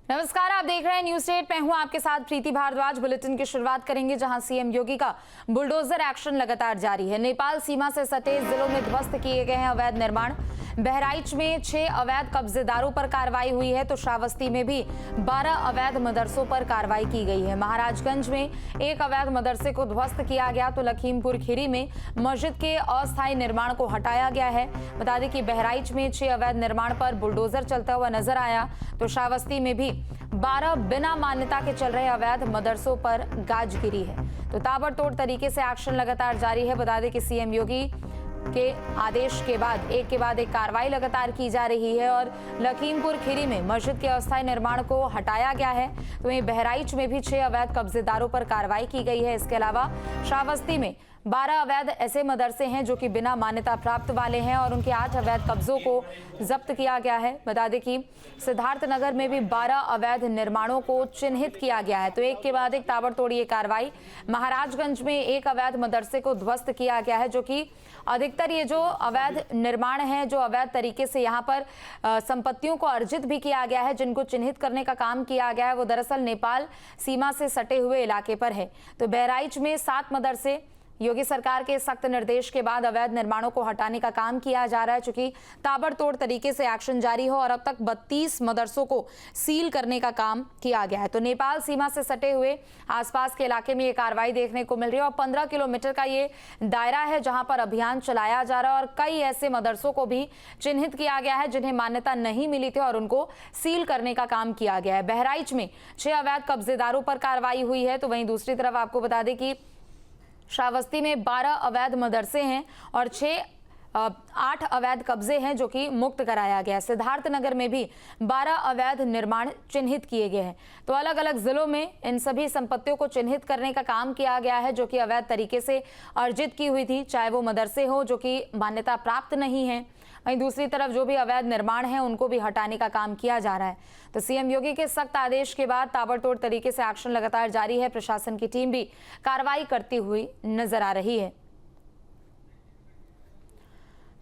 नमस्कार, आप देख रहे हैं न्यूज़ 8। मैं हूं आपके साथ प्रीति भारद्वाज। बुलेटिन की शुरुआत करेंगे जहां सीएम योगी का बुलडोजर एक्शन लगातार जारी है। नेपाल सीमा से सटे जिलों में ध्वस्त किए गए हैं अवैध निर्माण। बहराइच में 6 अवैध कब्जेदारों पर कार्रवाई हुई है तो श्रावस्ती में भी 12 अवैध मदरसों पर कार्रवाई की गई है। महाराजगंज में एक अवैध मदरसे को ध्वस्त किया गया तो लखीमपुर खीरी में मस्जिद के अस्थायी निर्माण को हटाया गया है। बता दें कि बहराइच में 6 अवैध निर्माण पर बुलडोजर चलता हुआ नजर आया तो श्रावस्ती में भी 12 बिना मान्यता के चल रहे अवैध मदरसों पर गाज गिरी है। तो ताबड़तोड़ तरीके से एक्शन लगातार जारी है। बता दें कि सीएम योगी के आदेश के बाद एक कार्रवाई लगातार की जा रही है और लखीमपुर खीरी में मस्जिद के अस्थायी निर्माण को हटाया गया है तो वहीं बहराइच में भी 6 अवैध कब्जेदारों पर कार्रवाई की गई है। इसके अलावा श्रावस्ती में 12 अवैध ऐसे मदरसे हैं जो कि बिना मान्यता प्राप्त वाले हैं और उनके 8 अवैध कब्जों को जब्त किया गया है। बता दें कि सिद्धार्थनगर में भी 12 अवैध निर्माणों को चिन्हित किया गया है तो एक के बाद एक ताबड़तोड़ ये कार्रवाई। महाराजगंज में एक अवैध मदरसे को ध्वस्त किया गया है जो कि अधिकतर ये जो अवैध निर्माण है, जो अवैध तरीके से यहाँ पर संपत्तियों को अर्जित भी किया गया है, जिनको चिन्हित करने का काम किया गया है, वो दरअसल नेपाल सीमा से सटे हुए इलाके पर है। तो बहराइच में 7 मदरसे योगी सरकार के सख्त निर्देश के बाद अवैध निर्माणों को हटाने का काम किया जा रहा है, चूंकि ताबड़तोड़ तरीके से एक्शन जारी हो और अब तक 32 मदरसों को सील करने का काम किया गया है। तो नेपाल सीमा से सटे हुए आसपास के इलाके में ये कार्रवाई देखने को मिल रही है और 15 किलोमीटर का ये दायरा है जहां पर अभियान चलाया जा रहा है और कई ऐसे मदरसों को भी चिन्हित किया गया है जिन्हें मान्यता नहीं मिली थी और उनको सील करने का काम किया गया है। बहराइच में 6 अवैध कब्जेदारों पर कार्रवाई हुई है तो वहीं दूसरी तरफ आपको बता दें कि श्रावस्ती में 12 अवैध मदरसे हैं और 8 अवैध कब्जे हैं जो कि मुक्त कराया गया है। सिद्धार्थनगर में भी 12 अवैध निर्माण चिन्हित किए गए हैं तो अलग अलग जिलों में इन सभी संपत्तियों को चिन्हित करने का काम किया गया है जो कि अवैध तरीके से अर्जित की हुई थी, चाहे वो मदरसे हो जो कि मान्यता प्राप्त नहीं है। वहीं दूसरी तरफ जो भी अवैध निर्माण है उनको भी हटाने का काम किया जा रहा है। तो सीएम योगी के सख्त आदेश के बाद ताबड़तोड़ तरीके से एक्शन लगातार जारी है। प्रशासन की टीम भी कार्रवाई करती हुई नजर आ रही है।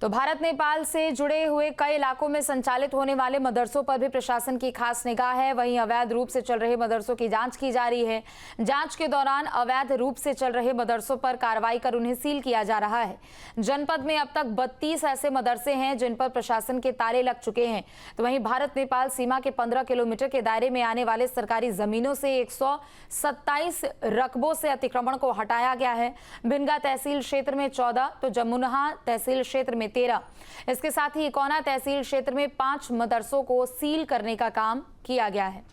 तो भारत नेपाल से जुड़े हुए कई इलाकों में संचालित होने वाले मदरसों पर भी प्रशासन की खास निगाह है। वहीं अवैध रूप से चल रहे मदरसों की जांच की जा रही है। जांच के दौरान अवैध रूप से चल रहे मदरसों पर कार्रवाई कर उन्हें सील किया जा रहा है। जनपद में अब तक 32 ऐसे मदरसे हैं जिन पर प्रशासन के ताले लग चुके हैं। तो वहीं भारत नेपाल सीमा के 15 किलोमीटर के दायरे में आने वाले सरकारी जमीनों से 127 रकबों से अतिक्रमण को हटाया गया है। भिनगा तहसील क्षेत्र में 14 तो जमुनहा तहसील क्षेत्र में 13। इसके साथ ही इकोना तहसील क्षेत्र में 5 मदरसों को सील करने का काम किया गया है।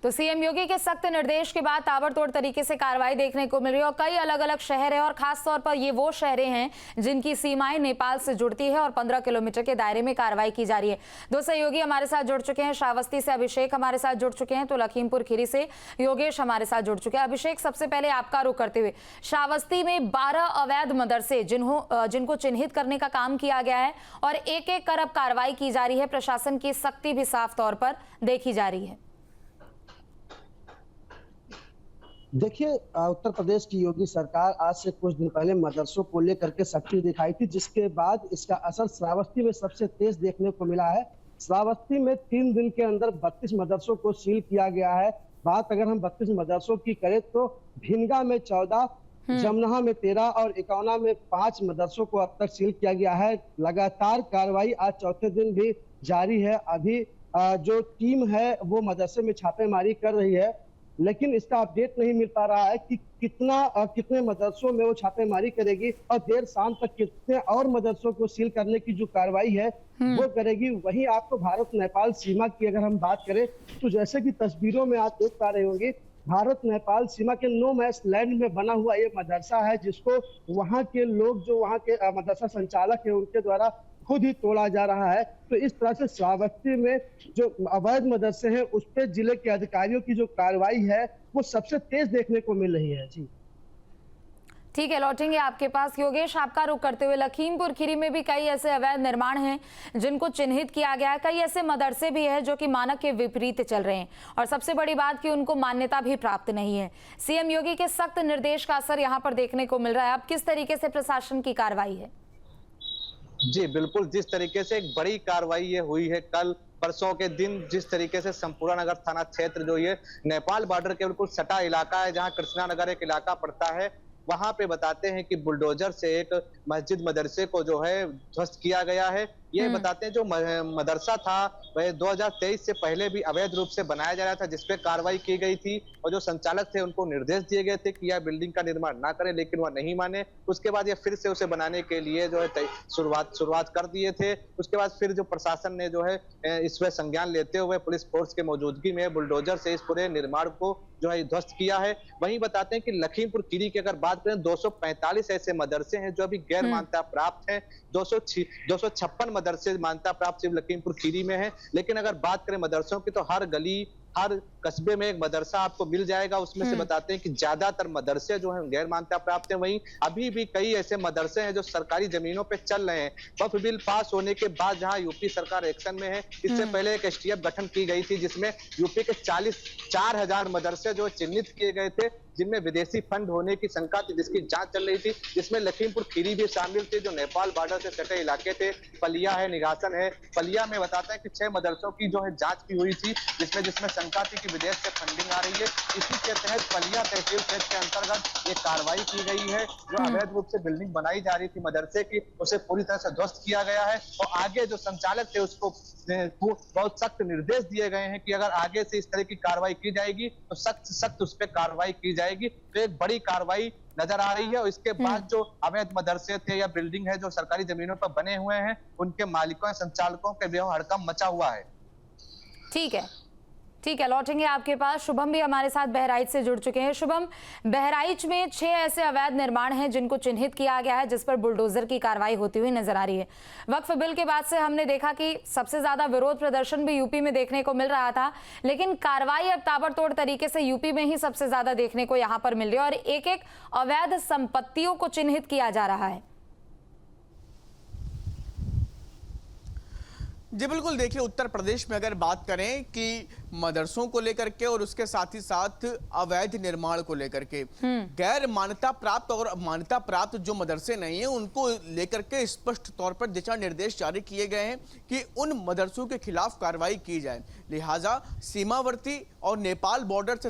तो सीएम योगी के सख्त निर्देश के बाद ताबड़तोड़ तरीके से कार्रवाई देखने को मिल रही है और कई अलग अलग शहर है और खास तौर पर ये वो शहरें हैं जिनकी सीमाएं नेपाल से जुड़ती है और 15 किलोमीटर के दायरे में कार्रवाई की जा रही है। दो सहयोगी हमारे साथ जुड़ चुके हैं। श्रावस्ती से अभिषेक हमारे साथ जुड़ चुके हैं तो लखीमपुर खीरी से योगेश हमारे साथ जुड़ चुके हैं। अभिषेक, सबसे पहले आपका रुख करते हुए, श्रावस्ती में 12 अवैध मदरसे जिनको चिन्हित करने का काम किया गया है और एक एक कर अब कार्रवाई की जा रही है। प्रशासन की सख्ती भी साफ तौर पर देखी जा रही है। देखिए, उत्तर प्रदेश की योगी सरकार आज से कुछ दिन पहले मदरसों को लेकर के सख्ती दिखाई थी, जिसके बाद इसका असर श्रावस्ती में सबसे तेज देखने को मिला है। श्रावस्ती में 3 दिन के अंदर 32 मदरसों को सील किया गया है। बात अगर हम 32 मदरसों की करें तो भिनगा में 14, जमुनहा में 13 और इकोना में 5 मदरसों को अब तक सील किया गया है। लगातार कार्रवाई आज चौथे दिन भी जारी है। अभी जो टीम है वो मदरसे में छापेमारी कर रही है, लेकिन इसका अपडेट नहीं मिल पा रहा है कि कितने मदरसों में वो छापेमारी करेगी और देर शाम तक कितने और मदरसों को सील करने की जो कार्रवाई है वो करेगी। वहीं आपको भारत नेपाल सीमा की अगर हम बात करें तो जैसे कि तस्वीरों में आप देख पा रहे होंगे, भारत नेपाल सीमा के नो मैच लैंड में बना हुआ ये मदरसा है जिसको वहाँ के लोग, जो वहाँ के मदरसा संचालक है, उनके द्वारा खुद ही तोड़ा जा रहा है। तो इस तरह से श्रावस्ती में जो अवैध मदरसे हैं उस पर जिले के अधिकारियों की जो कार्रवाई है वो सबसे तेज देखने को मिल रही है। जी ठीक है, लौटेंगे आपके पास। योगेश, आपका रुख करते हुए लखीमपुर खीरी में भी कई ऐसे अवैध निर्माण हैं जिनको चिन्हित किया गया है। कई ऐसे मदरसे भी हैं जो कि मानक के विपरीत चल रहे हैं और सबसे बड़ी बात कि उनको मान्यता भी प्राप्त नहीं है। सीएम योगी के सख्त निर्देश का असर यहाँ पर देखने को मिल रहा है। अब किस तरीके से प्रशासन की कार्रवाई है? जी बिल्कुल, जिस तरीके से एक बड़ी कार्रवाई ये हुई है कल परसों के दिन, जिस तरीके से संपूर्ण नगर थाना क्षेत्र जो ये नेपाल बॉर्डर के बिल्कुल सटा इलाका है, जहां कृष्णा नगर एक इलाका पड़ता है, वहां पे बताते हैं कि बुलडोजर से एक मस्जिद मदरसे को जो है ध्वस्त किया गया है। ये बताते हैं जो मदरसा था वह 2023 से पहले भी अवैध रूप से बनाया जा रहा था, जिसपे कार्रवाई की गई थी और जो संचालक थे उनको निर्देश दिए गए थे कि यह बिल्डिंग का निर्माण ना करें, लेकिन वह नहीं माने। उसके बाद ये फिर से उसे बनाने के लिए जो है शुरुआत कर दिए थे। उसके बाद फिर जो प्रशासन ने जो है इस पर संज्ञान लेते हुए पुलिस फोर्स के मौजूदगी में बुलडोजर से इस पूरे निर्माण को जो है ध्वस्त किया है। वहीं बताते हैं कि लखीमपुर खीरी की अगर बात करें 245 ऐसे मदरसे हैं जो अभी गैर मान्यता प्राप्त हैं। 256 मदरसे मान्यता प्राप्त सिर्फ लखीमपुर खीरी में है। लेकिन अगर बात करें मदरसों की तो हर गली हर कस्बे में एक मदरसा आपको मिल जाएगा। उसमें से बताते हैं कि ज्यादातर मदरसे जो हैं गैर मान्यता प्राप्त है। वहीं अभी भी कई ऐसे मदरसे हैं जो सरकारी जमीनों पे चल रहे हैं। वक्फ बिल पास होने के बाद जहां यूपी सरकार एक्शन में है, इससे पहले एक एसटीएफ गठन की गई थी जिसमें यूपी के 4,000 मदरसे जो चिन्हित किए गए थे, जिनमें विदेशी फंड होने की शंका थी, जिसकी जांच चल रही थी, जिसमें लखीमपुर खीरी भी शामिल थे जो नेपाल बॉर्डर से सटे इलाके थे। पलिया है, निगासन है। पलिया में बताते हैं कि 6 मदरसों की जो है जांच की हुई थी, जिसमें शंका थी कि विदेश से फंडिंग आ रही है। इसी के तहत पलिया तहसील क्षेत्र के अंतर्गत ये कार्रवाई की गई है। जो अवैध रूप से बिल्डिंग बनाई जा रही थी मदरसे की, उसे पूरी तरह से ध्वस्त किया गया है और आगे जो संचालक थे उसको बहुत सख्त निर्देश दिए गए हैं कि अगर आगे से इस तरह की कार्रवाई की जाएगी तो सख्त उस पर कार्रवाई की जाएगी। तो एक बड़ी कार्रवाई नजर आ रही है। और इसके बाद जो अवैध मदरसे थे या बिल्डिंग है जो सरकारी जमीनों पर बने हुए हैं, उनके मालिकों संचालकों के भी हड़कंप मचा हुआ है। ठीक है, लौटेंगे आपके पास। शुभम भी हमारे साथ बहराइच से जुड़ चुके हैं। शुभम, बहराइच में 6 ऐसे अवैध निर्माण हैं जिनको चिन्हित किया गया है, जिस पर बुलडोजर की कार्रवाई होती हुई नजर आ रही है। वक्फ बिल के बाद से हमने देखा कि सबसे ज्यादा विरोध प्रदर्शन भी यूपी में देखने को मिल रहा था, लेकिन कार्रवाई अब ताबड़तोड़ तरीके से यूपी में ही सबसे ज्यादा देखने को यहाँ पर मिल रही है और एक एक अवैध संपत्तियों को चिन्हित किया जा रहा है। जी बिल्कुल, देखिए उत्तर प्रदेश में अगर बात करें कि मदरसों को लेकर के और उसके साथ ही साथ अवैध निर्माण को लेकर के गैर मान्यता प्राप्त और मान्यता प्राप्त जो मदरसे नहीं है उनको लेकर के स्पष्ट तौर पर दिशा निर्देश जारी किए गए हैं कि उन मदरसों के खिलाफ कार्रवाई की जाए। लिहाजा सीमावर्ती और नेपाल बॉर्डर से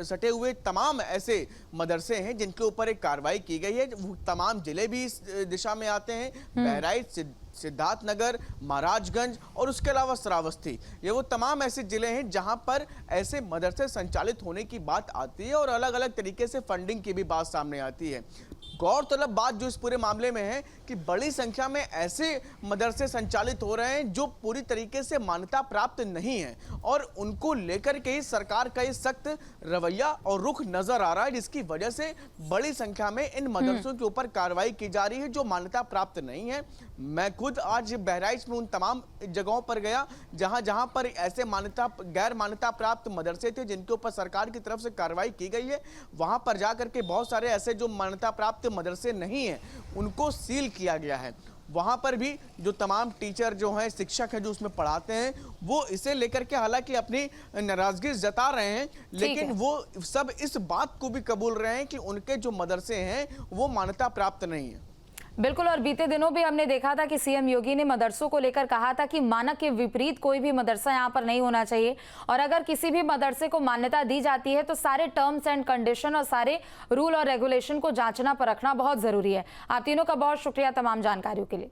सटे हुए तमाम ऐसे मदरसे हैं जिनके ऊपर एक कार्रवाई की गई है। वो तमाम जिले भी इस दिशा में आते हैं। बहराइच, सिद्धार्थनगर, महाराजगंज और उसके अलावा श्रावस्ती, ये वो तमाम ऐसे जिले हैं जहां पर ऐसे मदरसे संचालित होने की बात आती है और अलग अलग तरीके से फंडिंग की भी बात सामने आती है। गौरतलब बात जो इस पूरे मामले में है कि बड़ी संख्या में ऐसे मदरसे संचालित हो रहे हैं जो पूरी तरीके से मान्यता प्राप्त नहीं है और उनको लेकर के ही सरकार का ये सख्त रवैया और रुख नजर आ रहा है, जिसकी वजह से बड़ी संख्या में इन मदरसों के ऊपर कार्रवाई की जा रही है जो मान्यता प्राप्त नहीं है। मैं खुद आज बहराइच में उन तमाम जगहों पर गया जहां पर ऐसे गैर मान्यता प्राप्त मदरसे थे जिनके ऊपर सरकार की तरफ से कार्रवाई की गई है। वहां पर जाकर के बहुत सारे ऐसे जो मान्यता प्राप्त मदरसे नहीं है उनको सील किया गया है। वहां पर भी जो तमाम टीचर जो हैं, शिक्षक हैं जो उसमें पढ़ाते हैं, वो इसे लेकर के हालांकि अपनी नाराजगी जता रहे हैं, लेकिन वो सब इस बात को भी कबूल रहे हैं कि उनके जो मदरसे हैं वो मान्यता प्राप्त नहीं है। बिल्कुल, और बीते दिनों भी हमने देखा था कि सीएम योगी ने मदरसों को लेकर कहा था कि मानक के विपरीत कोई भी मदरसा यहाँ पर नहीं होना चाहिए और अगर किसी भी मदरसे को मान्यता दी जाती है तो सारे टर्म्स एंड कंडीशन और सारे रूल और रेगुलेशन को जांचना परखना बहुत जरूरी है। आप तीनों का बहुत शुक्रिया तमाम जानकारियों के लिए।